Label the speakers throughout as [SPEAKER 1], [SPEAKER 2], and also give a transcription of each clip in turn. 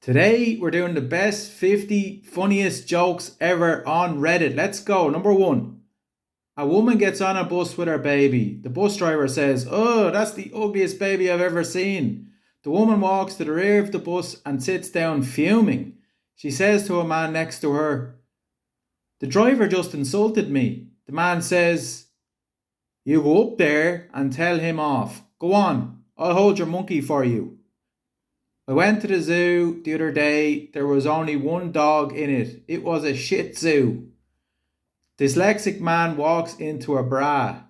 [SPEAKER 1] Today we're doing the best 50 funniest jokes ever on Reddit. Let's go. Number one. A woman gets on a bus with her baby. The bus driver says, "Oh, that's the ugliest baby I've ever seen." The woman walks to the rear of the bus and sits down fuming. She says to a man next to her, "The driver just insulted me." The man says, "You go up there and tell him off. Go on, I'll hold your monkey for you." I went to the zoo the other day. There was only one dog in it. It was a Shih Tzu. Dyslexic man walks into a bra.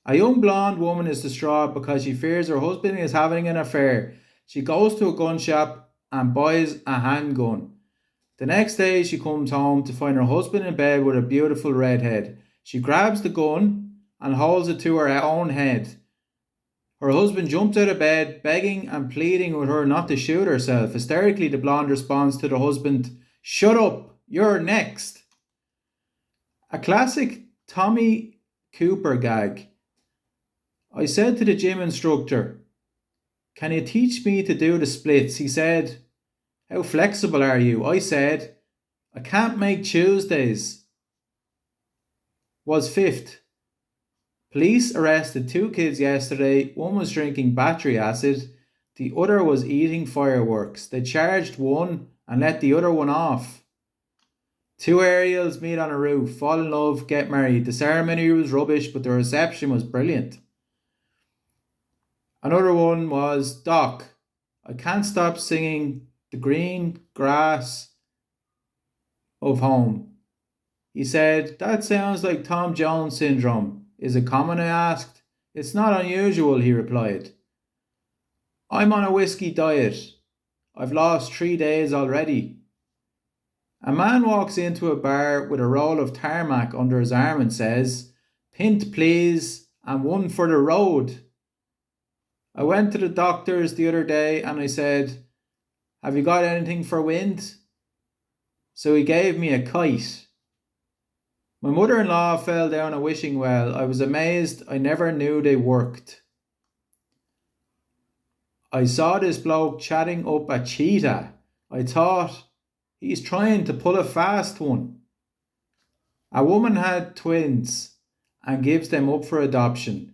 [SPEAKER 1] A young blonde woman is distraught because she fears her husband is having an affair. She goes to a gun shop and buys a handgun. The next day she comes home to find her husband in bed with a beautiful redhead. She grabs the gun and holds it to her own head. Her husband jumps out of bed, begging and pleading with her not to shoot herself. Hysterically, the blonde responds to the husband, "Shut up, you're next." A classic Tommy Cooper gag. I said to the gym instructor, "Can you teach me to do the splits?" He said, "How flexible are you?" I said, "I can't make Tuesdays." Was fifth. Police arrested two kids yesterday. One was drinking battery acid. The other was eating fireworks. They charged one and let the other one off. Two Ariels meet on a roof, fall in love, get married. The ceremony was rubbish, but the reception was brilliant. Another one was, "Doc, I can't stop singing the green grass of home." He said, "That sounds like Tom Jones syndrome. Is it common?" I asked. "It's not unusual," he replied. "I'm on a whiskey diet. I've lost 3 days already." A man walks into a bar with a roll of tarmac under his arm and says, "Pint please, and one for the road." I went to the doctor's the other day and I said, "Have you got anything for wind?" So he gave me a kite. My mother-in-law fell down a wishing well. I was amazed. I never knew they worked. I saw this bloke chatting up a cheetah. I thought, he's trying to pull a fast one. A woman had twins and gives them up for adoption.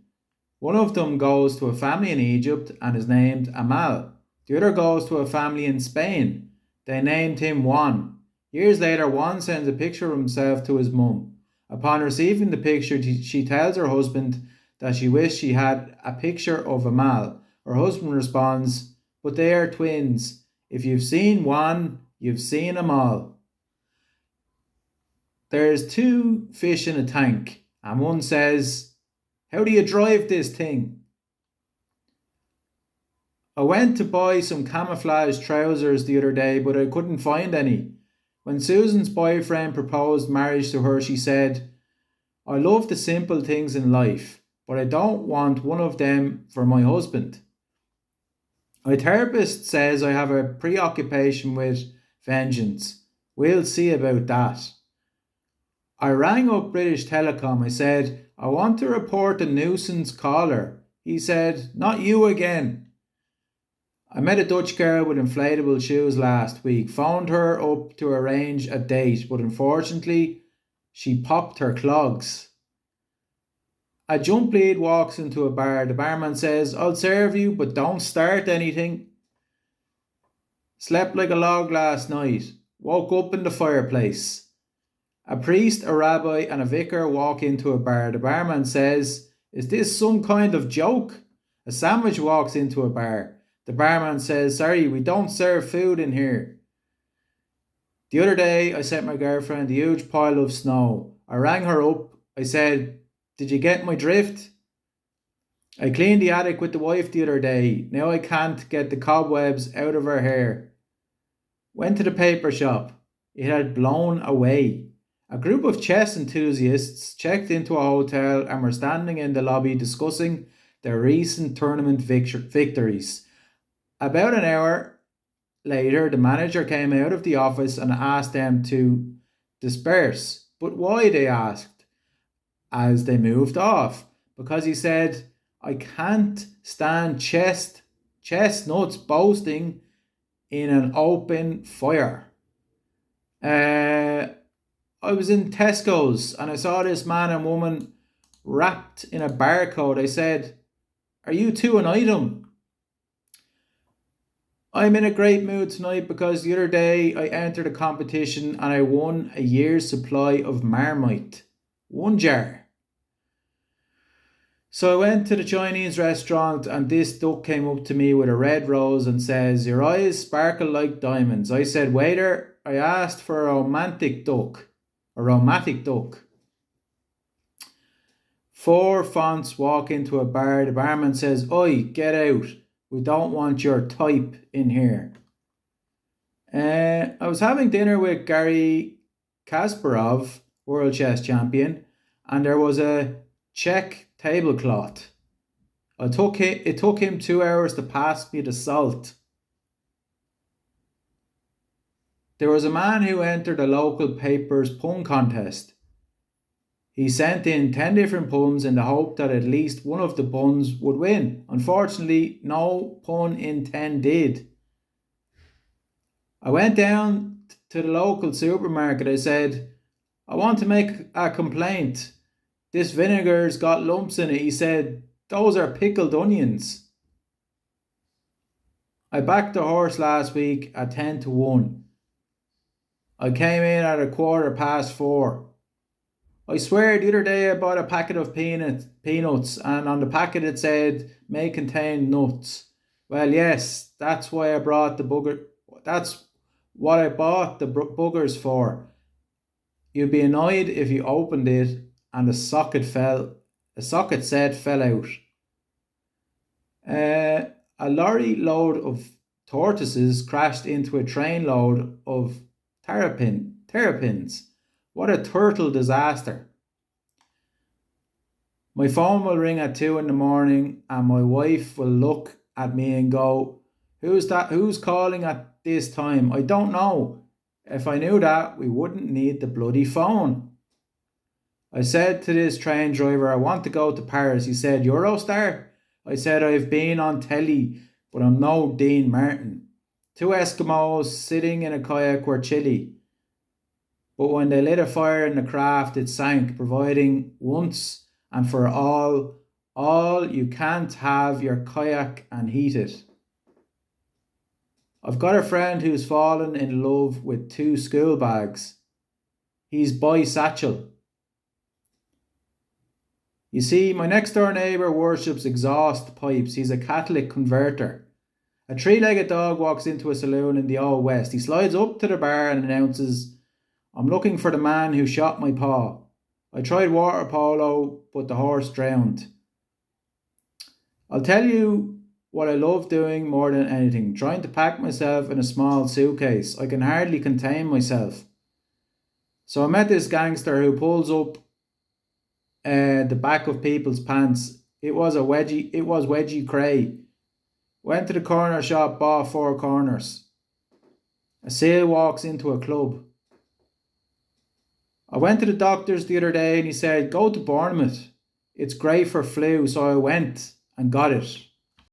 [SPEAKER 1] One of them goes to a family in Egypt and is named Amal. The other goes to a family in Spain. They named him Juan. Years later, Juan sends a picture of himself to his mum. Upon receiving the picture, she tells her husband that she wished she had a picture of Amal. Her husband responds, "But they are twins. If you've seen one, you've seen them all." There's two fish in a tank, and one says, "How do you drive this thing?" I went to buy some camouflage trousers the other day, but I couldn't find any. When Susan's boyfriend proposed marriage to her, she said, "I love the simple things in life, but I don't want one of them for my husband." My therapist says I have a preoccupation with vengeance. We'll see about that. I rang up British Telecom. I said, "I want to report a nuisance caller." He said, "Not you again." I met a Dutch girl with inflatable shoes last week. Phoned her up to arrange a date, but unfortunately, she popped her clogs. A jump lead walks into a bar. The barman says, "I'll serve you, but don't start anything." Slept like a log last night. Woke up in the fireplace. A priest, a rabbi, and a vicar walk into a bar. The barman says, "Is this some kind of joke?" A sandwich walks into a bar. The barman says, "Sorry, we don't serve food in here." The other day, I sent my girlfriend a huge pile of snow. I rang her up. I said, "Did you get my drift?" I cleaned the attic with the wife the other day. Now I can't get the cobwebs out of her hair. Went to the paper shop. It had blown away. A group of chess enthusiasts checked into a hotel and were standing in the lobby discussing their recent tournament victories. About an hour later, the manager came out of the office and asked them to disperse. "But why?" they asked as they moved off. Because he said, "I can't stand chestnuts boasting in an open fire. Uh, I was in Tesco's and I saw this man and woman wrapped in a barcode. I said, "Are you two an item?" I'm in a great mood tonight because the other day I entered a competition and I won a year's supply of Marmite. 1 jar. So I went to the Chinese restaurant and this duck came up to me with a red rose and says, "Your eyes sparkle like diamonds." I said, "Waiter, I asked for a romantic duck." A romantic duck. 4 fonts walk into a bar. The barman says, "Oi, get out. We don't want your type in here." I was having dinner with Gary Kasparov, world chess champion, and there was a Czech tablecloth. It took him 2 hours to pass me the salt. There was a man who entered a local paper's pun contest. He sent in 10 different puns in the hope that at least one of the puns would win. Unfortunately, no pun intended. I went down to the local supermarket. I said, "I want to make a complaint. This vinegar's got lumps in it." He said, "Those are pickled onions." I backed the horse last week at 10-1. I came in at 4:15. I swear the other day I bought a packet of peanuts and on the packet it said may contain nuts. Well, yes, that's why I brought the booger. That's what I bought the boogers for. You'd be annoyed if you opened it and a socket set fell out. A lorry load of tortoises crashed into a train load of terrapins. What a turtle disaster. My phone will ring at 2 in the morning and my wife will look at me and go, "Who's that? Who's calling at this time?" I don't know. If I knew that, we wouldn't need the bloody phone. I said to this train driver, "I want to go to Paris." He said, "Eurostar?" I said, "I've been on telly, but I'm no Dean Martin." 2 Eskimos sitting in a kayak were chilly. But when they lit a fire in the craft, it sank, providing once and for all you can't have your kayak and heat it. I've got a friend who's fallen in love with 2 school bags. He's bisexual. You see, my next door neighbour worships exhaust pipes. He's a Catholic converter. A 3-legged dog walks into a saloon in the Old West. He slides up to the bar and announces, "I'm looking for the man who shot my paw. I tried water polo, but the horse drowned." I'll tell you what I love doing more than anything, trying to pack myself in a small suitcase. I can hardly contain myself. So I met this gangster who pulls up the back of people's pants. It was wedgie cray. Went to the corner shop, bought 4 corners. A seal walks into a club. I went to the doctor's the other day and he said, "Go to Bournemouth. It's great for flu." So I went and got it.